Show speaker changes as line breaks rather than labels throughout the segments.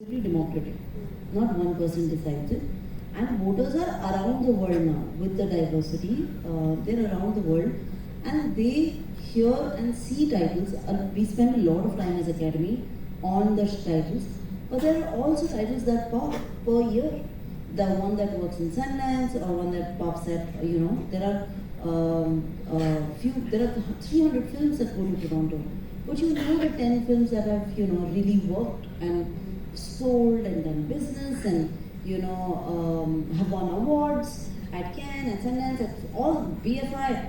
Very democratic. Not one person decides it. And voters are around the world now with the diversity. They're around the world and they hear and see titles. We spend a lot of time as Academy on the titles. But there are also titles that pop per year. The one that works in Sundance or one that pops at, there are 300 films that go to Toronto. But you know the 10 films that have, really worked and sold and done business and have won awards at Cannes, at Sundance, at all BFI,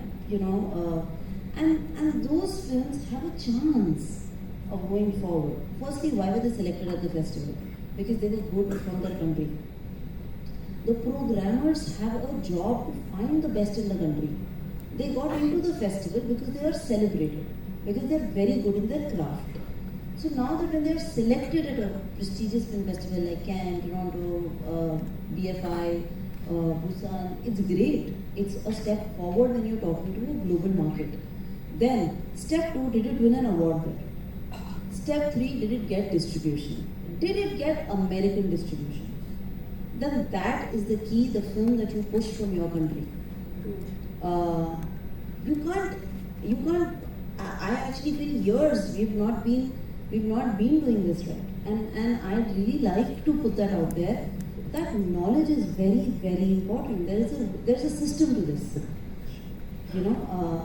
and those films have a chance of going forward. Firstly, why were they selected at the festival? Because they were good from their country. The programmers have a job to find the best in the country. They got into the festival because they are celebrated, because they are very good in their craft. So now that when they are selected at a prestigious film festival like Cannes, Toronto, BFI, Busan, it's great. It's a step forward when you're talking to a global market. Then, step 2, did it win an award there? Step 3, did it get distribution? Did it get American distribution? Then that is the key, the film that you push from your country. You can't, I actually feel years we've not been doing this right. And I'd really like to put that out there. That knowledge is very, very important. There's a system to this.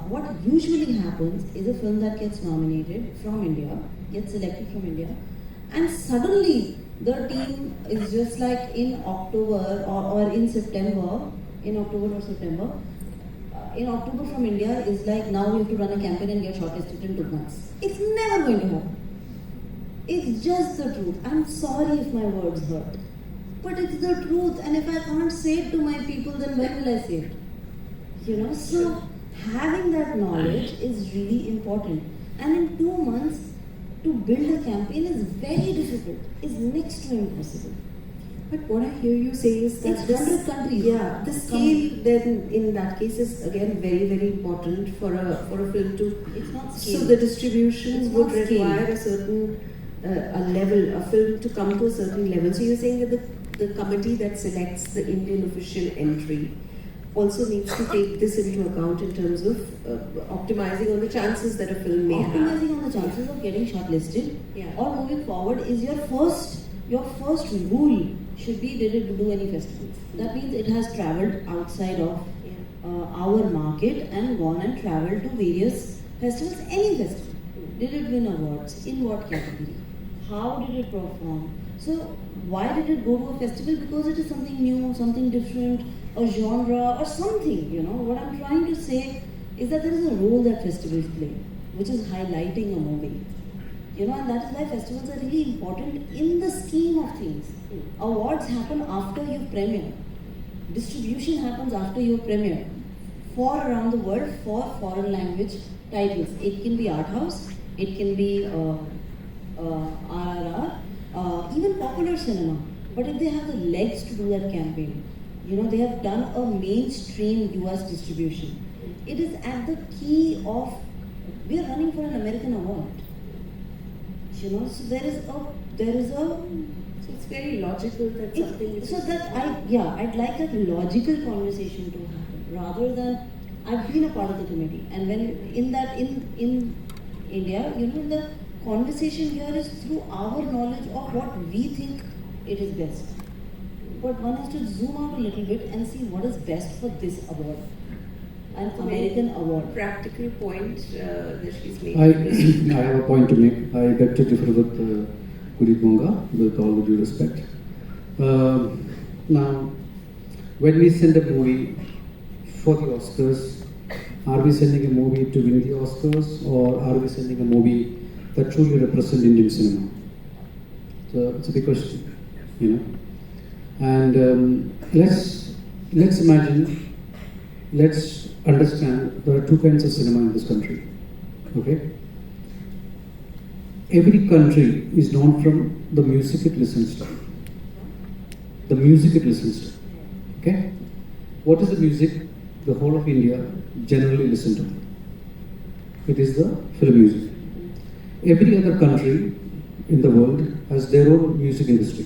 What usually happens is a film that gets nominated from India, gets selected from India, and suddenly the team is just like in October or in September, in October or September, in October from India is like, now we have to run a campaign and get shortlisted in 2 months. It's never going to happen. It's just the truth. I'm sorry if my words hurt. But it's the truth, and if I can't say it to my people, then when will I say it? So having that knowledge is really important. And in 2 months, to build a campaign is very difficult. It's next to impossible.
But what I hear you say is that
it's 100 countries.
Yeah, the scale then in that case is again very, very important for a film to.
It's not scale.
So the distribution would require
scale.
a certain a level, a film to come to a certain level. So you're saying that the committee that selects the Indian official entry also needs to take this into account in terms of optimizing on the chances that a film may have.
Optimizing on the chances of getting shortlisted or moving forward is your first rule should be, did it do any festivals? That means it has travelled outside of our market and gone and travelled to various festivals, any festival. Did it win awards? In what category? How did it perform? So why did it go to a festival? Because it is something new, something different, a genre or something, What I'm trying to say is that there is a role that festivals play, which is highlighting a movie. And that is why festivals are really important in the scheme of things. Awards happen after you premiere. Distribution happens after you premiere. For around the world, for foreign language titles. It can be art house, it can be RRR, even popular cinema. But if they have the legs to do that campaign, they have done a mainstream US distribution. It is at the key of, we are running for an American award. So there is a.
So it's very logical that something is.
So that I'd like that logical conversation to happen rather than. I've been a part of the committee, and when in India, the conversation here is through our knowledge of what we think it is best. But one has to zoom out a little bit and see what is best for this award. An American award.
Practical point that she's making.
I have a point to make. I beg to differ with Guneet Monga, with all due respect. Now, when we send a movie for the Oscars, are we sending a movie to win the Oscars, or are we sending a movie that truly represents Indian cinema? So it's a big question, And let's imagine, let's understand there are 2 kinds of cinema in this country. Okay? Every country is known from the music it listens to. The music it listens to. Okay? What is the music the whole of India generally listen to? It is the film music. Every other country in the world has their own music industry.